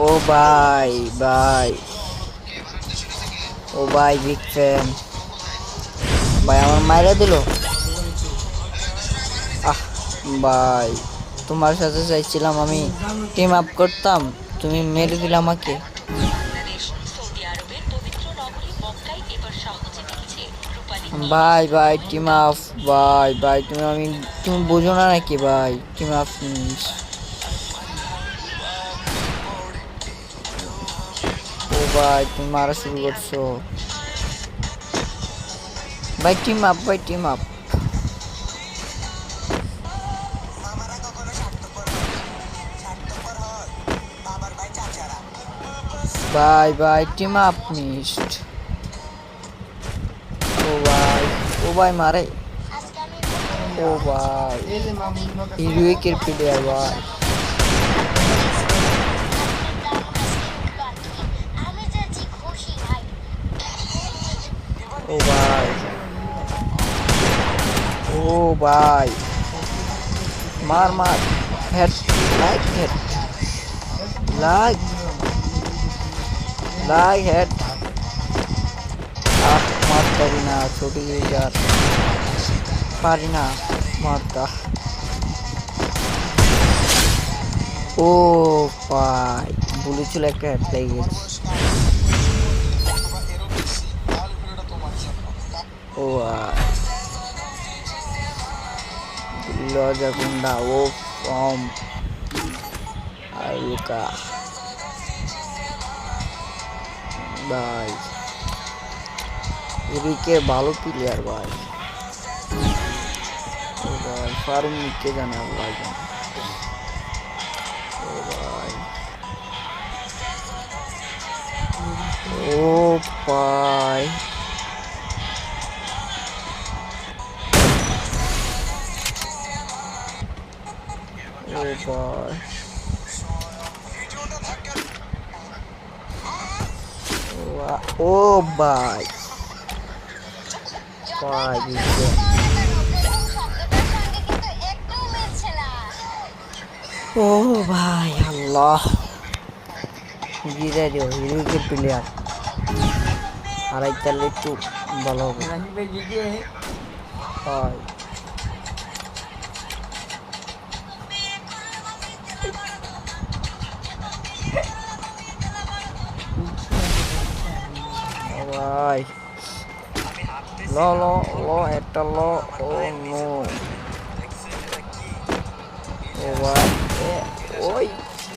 ও ভাই ভাই, ও ভাই বিগ ফ্যান ভাই, আমার মাইরা দিল। আহ ভাই, তোমার সাথে চাইছিলাম আমি টিম আপ করতাম, তুমি মেরে দিলে আমাকে। ভাই ভাই টিম আপ, ভাই ভাই তুমি বোঝো না নাকি ভাই, টিম আপ মিন্স। ও ভাই তুমি মারা শুরু করছো ভাই, টিম আপ ভাই, টিম আপ। ভাই ভাই টিম আপ মিস্ট। ও ভাই, ও ভাই মারে। ও ভাই হিরোইকের প্লেয়ার ভাই। ও ভাই, ও ভাই মার মার, head, like head, like like head. আহ মারতে পারি না, ছোটি যার পারি না মারতা। ও ভাই বলেছিল একটা হেড লেগে গেছে। ও ভাই লজা গুন্ডা ও ফ্রম আর লুকা ভাই, এদিকে ভালো প্লেয়ার ভাই। ও ভাই ফারুক কে জানে আল্লাহ জানে। ও ভাই, ও ভাই, ও ভাই, ও ভাই ভাই বুঝছে। ও ভাই আল্লাহ, জিরে দিও হিরোইকের প্লেয়ার হারাই তাহলে একটু ভালো হবে ভাই। ও ভাই ল ল ল একটা ল। ও নো, ও ভাই ওই